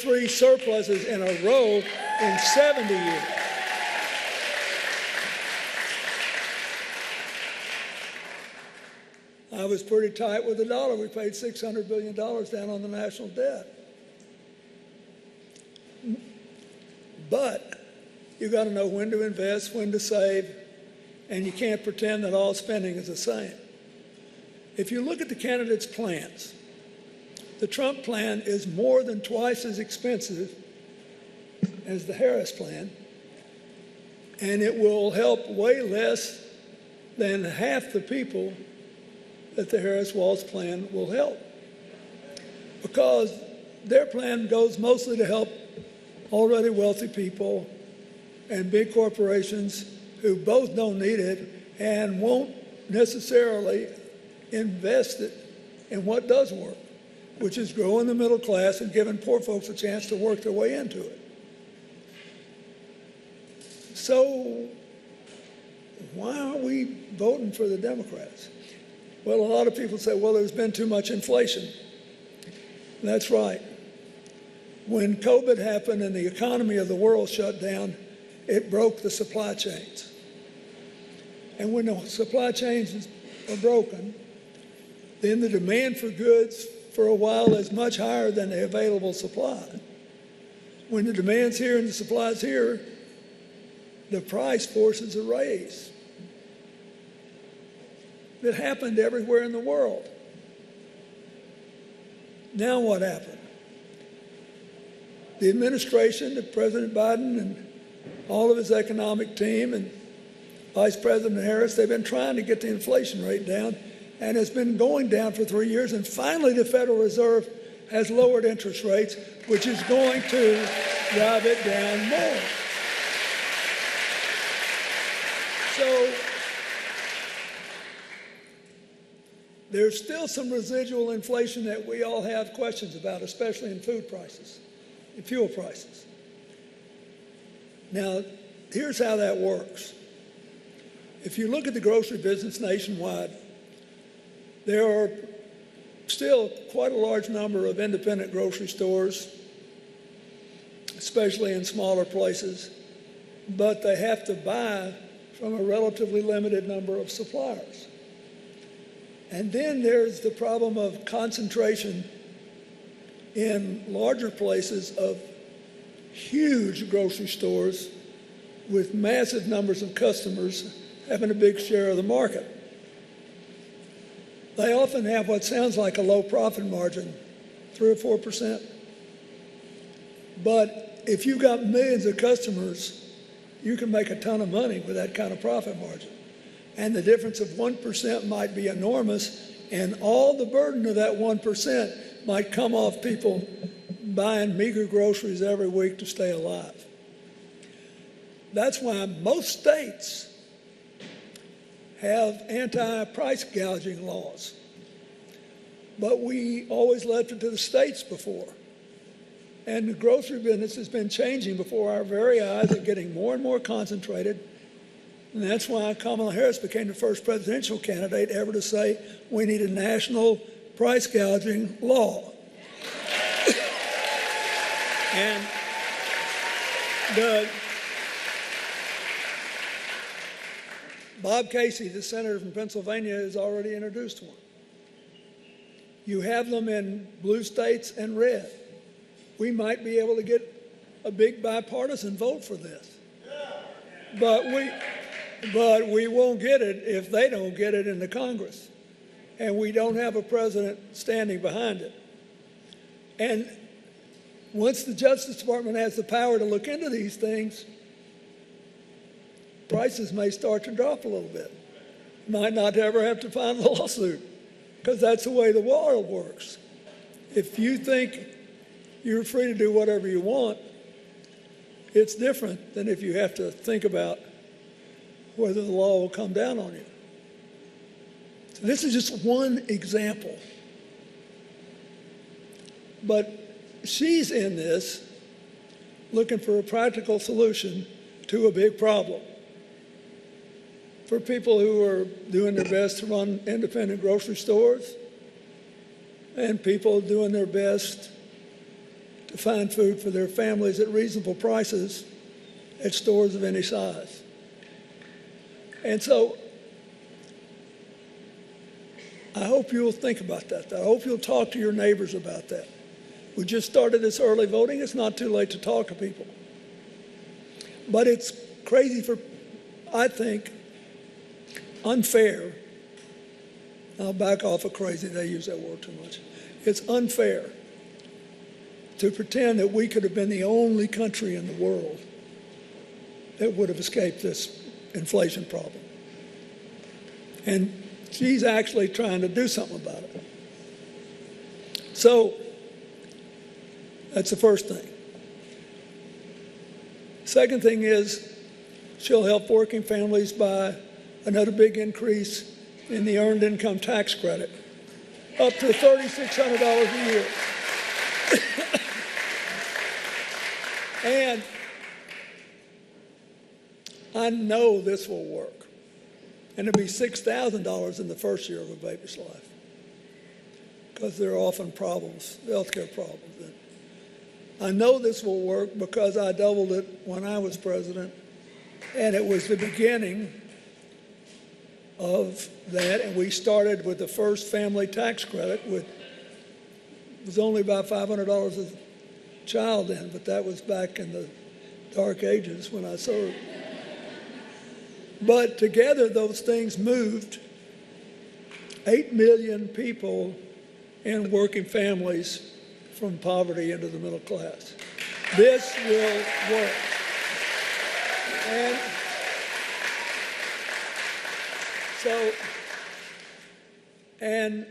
Speaker 3: three surpluses in a row in 70 years. I was pretty tight with the dollar. We paid $600 billion down on the national debt. But you got to know when to invest, when to save, and you can't pretend that all spending is the same. If you look at the candidates' plans, the Trump plan is more than twice as expensive as the Harris plan, and it will help way less than half the people that the Harris-Walz plan will help, because their plan goes mostly to help already wealthy people and big corporations who both don't need it and won't necessarily invest it in what does work, which is growing the middle class and giving poor folks a chance to work their way into it. So why aren't we voting for the Democrats? Well, a lot of people say, well, there's been too much inflation. That's right. When COVID happened and the economy of the world shut down, it broke the supply chains. And when the supply chains are broken, then the demand for goods for a while is much higher than the available supply. When the demand's here and the supply's here, the price forces a raise. It happened everywhere in the world. Now what happened? The administration, President Biden and all of his economic team and Vice President Harris, they've been trying to get the inflation rate down, and it's been going down for 3 years, and finally the Federal Reserve has lowered interest rates, which is going to drive it down more. So there's still some residual inflation that we all have questions about, especially in food prices and fuel prices. Now, here's how that works. If you look at the grocery business nationwide, there are still quite a large number of independent grocery stores, especially in smaller places, but they have to buy from a relatively limited number of suppliers. And then there's the problem of concentration in larger places of huge grocery stores with massive numbers of customers having a big share of the market. They often have what sounds like a low profit margin, 3 or 4%. But if you've got millions of customers, you can make a ton of money with that kind of profit margin. And the difference of 1% might be enormous, and all the burden of that 1% might come off people buying meager groceries every week to stay alive. That's why most states have anti-price gouging laws. But we always left it to the states before. And the grocery business has been changing before our very eyes and getting more and more concentrated. And that's why Kamala Harris became the first presidential candidate ever to say we need a national price gouging law. And Bob Casey, the senator from Pennsylvania, has already introduced one. You have them in blue states and red. We might be able to get a big bipartisan vote for this. But we won't get it if they don't get it in the Congress. And we don't have a president standing behind it. And once the Justice Department has the power to look into these things, prices may start to drop a little bit. might not ever have to file a lawsuit, because that's the way the world works. If you think you're free to do whatever you want, it's different than if you have to think about whether the law will come down on you. So this is just one example. But she's in this looking for a practical solution to a big problem. For people who are doing their best to run independent grocery stores, and people doing their best to find food for their families at reasonable prices at stores of any size. And so I hope you'll think about that. I hope you'll talk to your neighbors about that. We just started this early voting. It's not too late to talk to people. But it's crazy for, I think, unfair. I'll back off of crazy. They use that word too much. It's unfair to pretend that we could have been the only country in the world that would have escaped this inflation problem. And she's actually trying to do something about it. So that's the first thing. Second thing is she'll help working families by another big increase in the earned income tax credit, up to $3,600 a year. And I know this will work. And it'll be $6,000 in the first year of a baby's life, because there are often problems, healthcare problems. I know this will work because I doubled it when I was president, and it was the beginning of that. And we started with the first family tax credit, it was only about $500 a child then, but that was back in the dark ages when I served. But together those things moved 8 million people in working families from poverty into the middle class. This will work. And so, and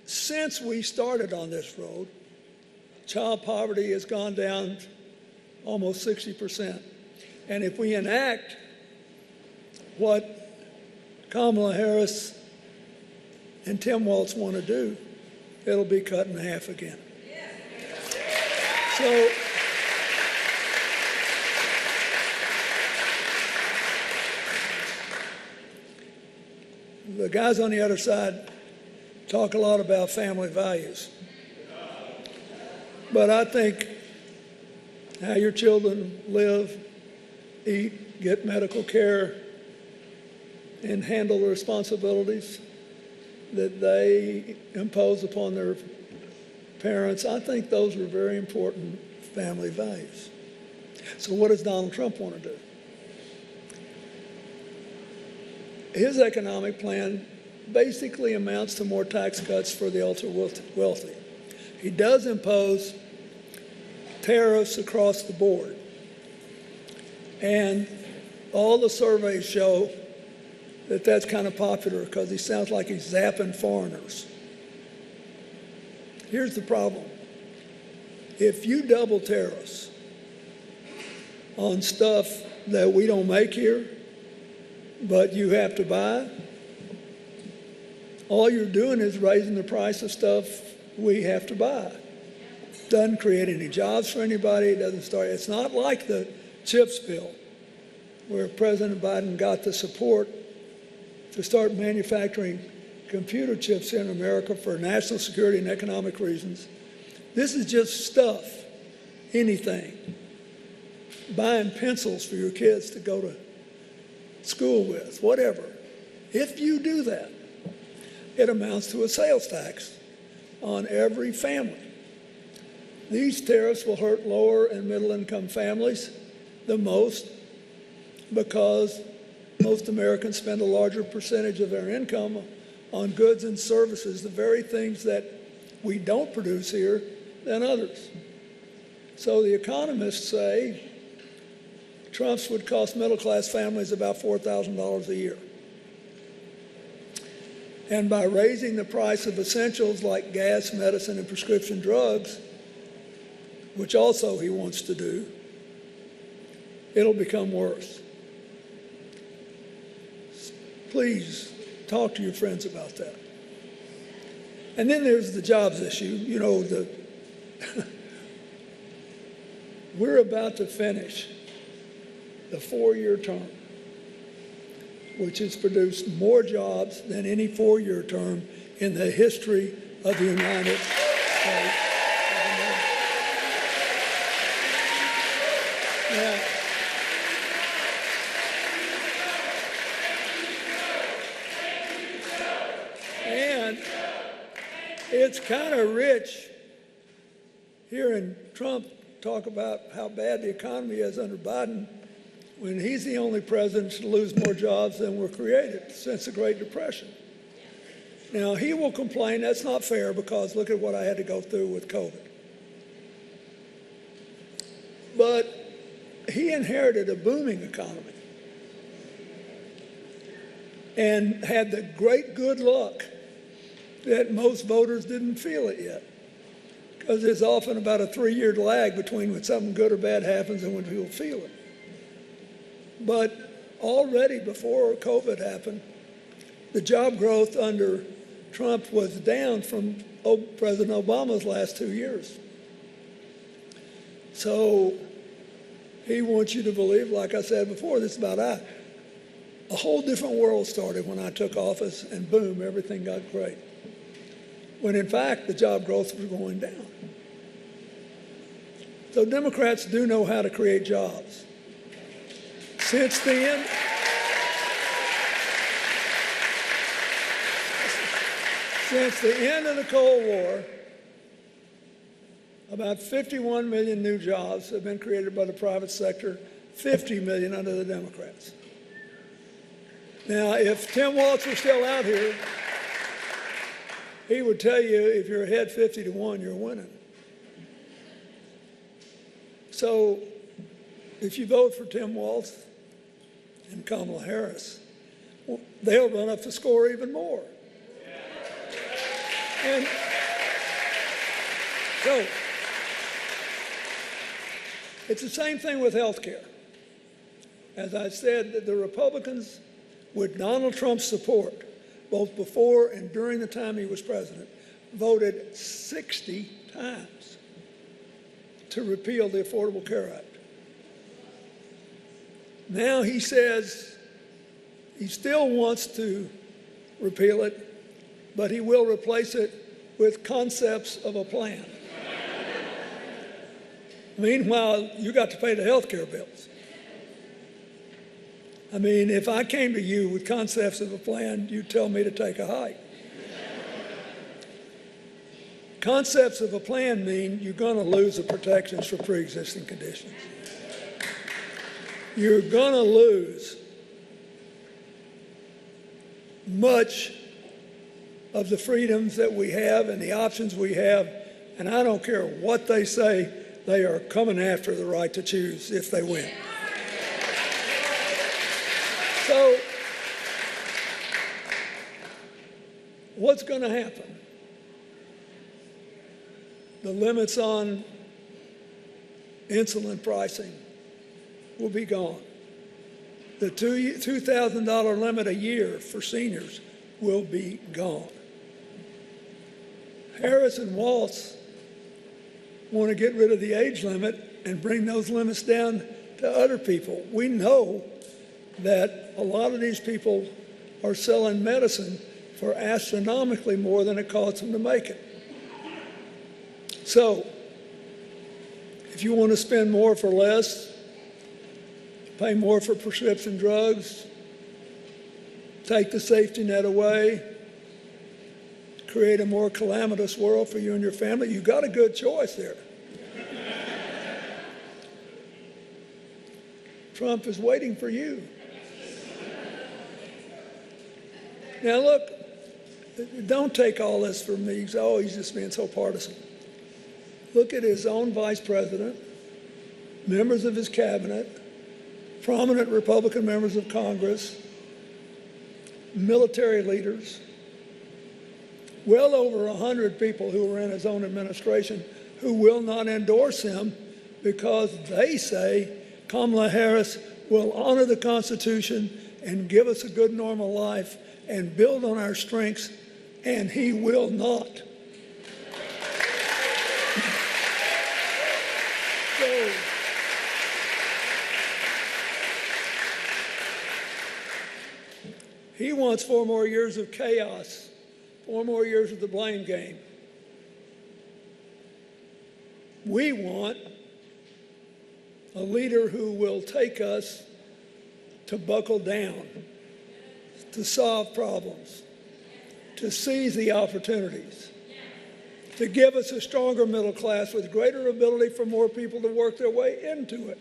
Speaker 3: since we started on this road, child poverty has gone down almost 60%. And if we enact what Kamala Harris and Tim Walz want to do, it'll be cut in half again. So the guys on the other side talk a lot about family values. But I think how your children live, eat, get medical care, and handle the responsibilities that they impose upon their parents, I think those are very important family values. So what does Donald Trump want to do? His economic plan basically amounts to more tax cuts for the ultra wealthy. He does impose tariffs across the board. And all the surveys show that that's kind of popular because he sounds like he's zapping foreigners. Here's the problem. If you double tariffs on stuff that we don't make here, but you have to buy, all you're doing is raising the price of stuff we have to buy. Doesn't create any jobs for anybody. It doesn't start. It's not like the CHIPS bill, where President Biden got the support to start manufacturing computer chips in America for national security and economic reasons. This is just stuff, anything. Buying pencils for your kids to go to school with, whatever. If you do that, it amounts to a sales tax on every family. These tariffs will hurt lower and middle income families the most because most Americans spend a larger percentage of their income on goods and services, the very things that we don't produce here, than others. So the economists say Trump's would cost middle class families about $4,000 a year. And by raising the price of essentials like gas, medicine, and prescription drugs, which also he wants to do, it'll become worse. Please talk to your friends about that. And then there's the jobs issue. You know, we're about to finish the 4-year term, which has produced more jobs than any 4-year term in the history of the United States of America. Now, and it's kind of rich hearing Trump talk about how bad the economy is under Biden when he's the only president to lose more jobs than were created since the Great Depression. Now, he will complain that's not fair because look at what I had to go through with COVID. But he inherited a booming economy and had the great good luck that most voters didn't feel it yet, because there's often about a 3-year lag between when something good or bad happens and when people feel it. But already before COVID happened, the job growth under Trump was down from President Obama's last 2 years. So he wants you to believe, like I said before, this is about a whole different world started when I took office, and boom, everything got great. When in fact, the job growth was going down. So Democrats do know how to create jobs. Since the end of the Cold War, about 51 million new jobs have been created by the private sector, 50 million under the Democrats. Now, if Tim Walz were still out here, he would tell you if you're ahead 50-1, you're winning. So if you vote for Tim Walz and Kamala Harris, well, they'll run up the score even more. And so it's the same thing with health care. As I said, the Republicans, with Donald Trump's support, both before and during the time he was president, voted 60 times to repeal the Affordable Care Act. Now he says he still wants to repeal it, but he will replace it with concepts of a plan. Meanwhile, you got to pay the health care bills. I mean, if I came to you with concepts of a plan, you'd tell me to take a hike. Concepts of a plan mean you're going to lose the protections for pre-existing conditions. You're going to lose much of the freedoms that we have and the options we have, and I don't care what they say, they are coming after the right to choose if they win. So, what's going to happen? The limits on insulin pricing will be gone. The $2,000 limit a year for seniors will be gone. Harris and Walz want to get rid of the age limit and bring those limits down to other people. We know that a lot of these people are selling medicine for astronomically more than it costs them to make it. So, if you want to spend more for less, pay more for prescription drugs, take the safety net away, create a more calamitous world for you and your family, you got a good choice there. Trump is waiting for you. Now look, don't take all this from me. Oh, he's just being so partisan. Look at his own vice president, members of his cabinet, prominent Republican members of Congress, military leaders, well over 100 people who were in his own administration who will not endorse him because they say Kamala Harris will honor the Constitution and give us a good normal life and build on our strengths, and he will not. So, he wants 4 more years of chaos, 4 more years of the blame game. We want a leader who will take us to buckle down, to solve problems, to seize the opportunities, to give us a stronger middle class with greater ability for more people to work their way into it.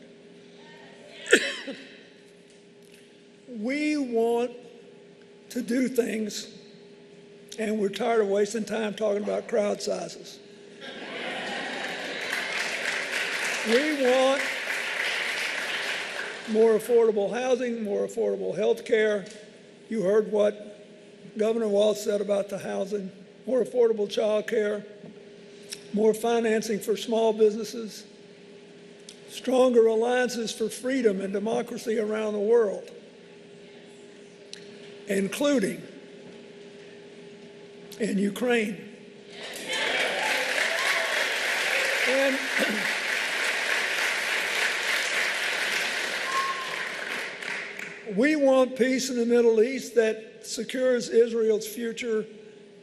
Speaker 3: We want to do things, and we're tired of wasting time talking about crowd sizes. We want more affordable housing, more affordable health care. You heard what Governor Walz said about the housing, more affordable child care, more financing for small businesses, stronger alliances for freedom and democracy around the world, including in Ukraine. And we want peace in the Middle East that secures Israel's future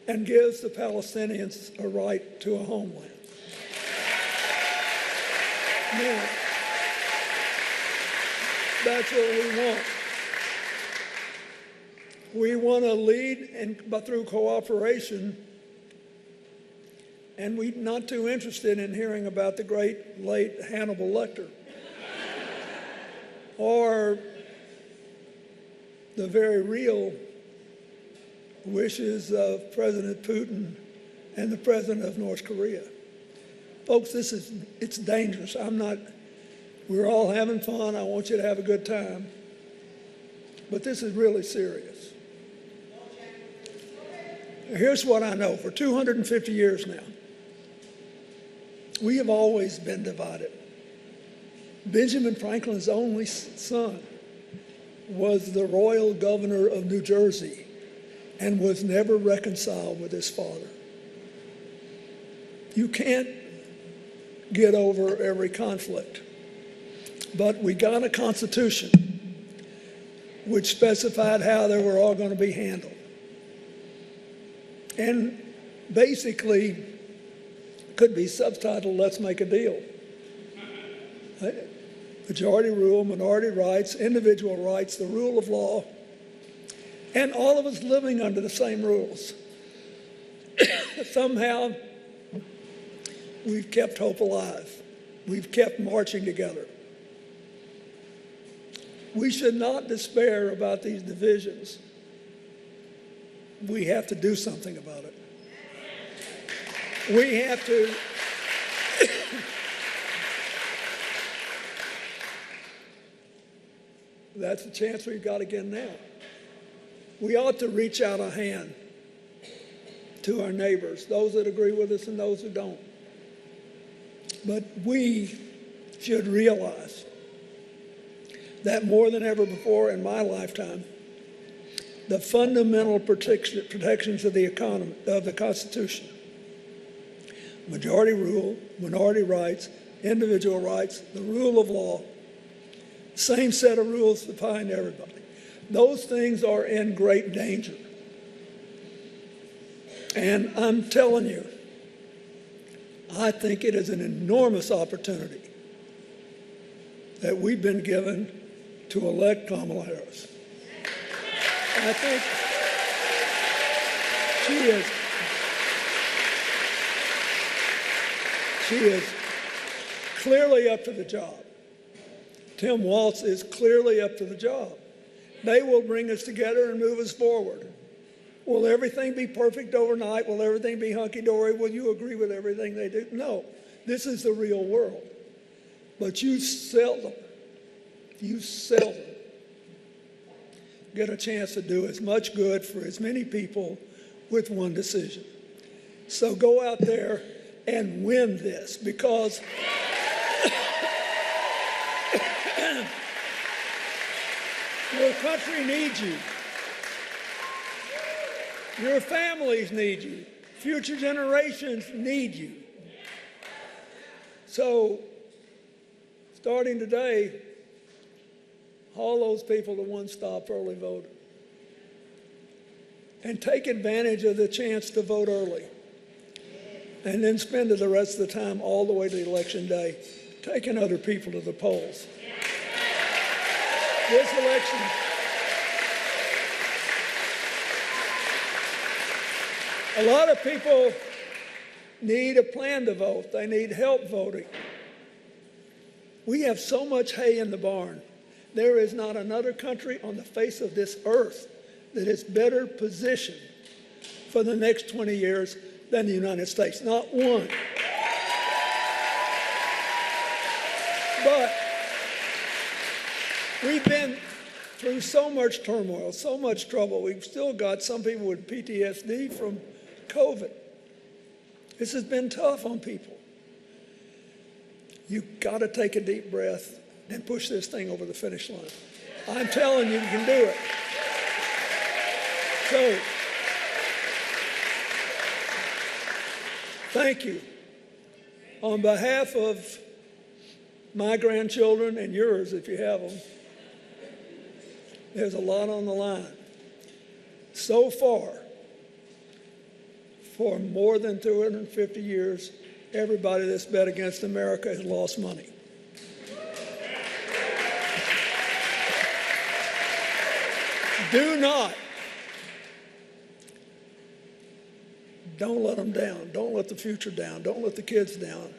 Speaker 3: and gives the Palestinians a right to a homeland. Now, that's what we want. We want to lead but through cooperation, and we're not too interested in hearing about the great late Hannibal Lecter or the very real wishes of President Putin and the president of North Korea. Folks, it's dangerous. We're all having fun. I want you to have a good time. But this is really serious. Here's what I know. For 250 years now, we have always been divided. Benjamin Franklin's only son was the royal governor of New Jersey and was never reconciled with his father. You can't get over every conflict, but we got a constitution which specified how they were all going to be handled. And basically could be subtitled, "Let's Make a Deal." Majority rule, minority rights, individual rights, the rule of law, and all of us living under the same rules. Somehow, we've kept hope alive. We've kept marching together. We should not despair about these divisions. We have to do something about it. We have to that's the chance we've got again now. We ought to reach out a hand to our neighbors, those that agree with us and those who don't. But we should realize that more than ever before in my lifetime, the fundamental protections of the economy, of the Constitution, majority rule, minority rights, individual rights, the rule of law, same set of rules applying to everybody. Those things are in great danger. And I'm telling you, I think it is an enormous opportunity that we've been given to elect Kamala Harris. I think she is clearly up to the job. Tim Walz is clearly up to the job. They will bring us together and move us forward. Will everything be perfect overnight? Will everything be hunky-dory? Will you agree with everything they do? No. This is the real world. But you seldom get a chance to do as much good for as many people with one decision. So go out there and win this, because your country needs you. Your families need you. Future generations need you. So, starting today, haul those people to one-stop early voting. And take advantage of the chance to vote early. And then spend the rest of the time all the way to election day taking other people to the polls. This election, a lot of people need a plan to vote. They need help voting. We have so much hay in the barn. There is not another country on the face of this earth that is better positioned for the next 20 years than the United States. Not one. But we've been through so much turmoil, so much trouble. We've still got some people with PTSD from COVID. This has been tough on people. You've got to take a deep breath and push this thing over the finish line. I'm telling you, you can do it. So, thank you. On behalf of my grandchildren and yours, if you have them, there's a lot on the line. So far, for more than 250 years, everybody that's bet against America has lost money. Don't let them down. Don't let the future down. Don't let the kids down.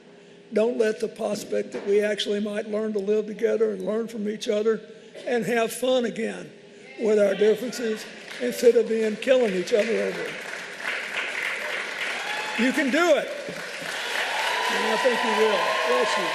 Speaker 3: Don't let the prospect that we actually might learn to live together and learn from each other and have fun again with our differences instead of killing each other over it. You can do it. And I think you will. Bless you.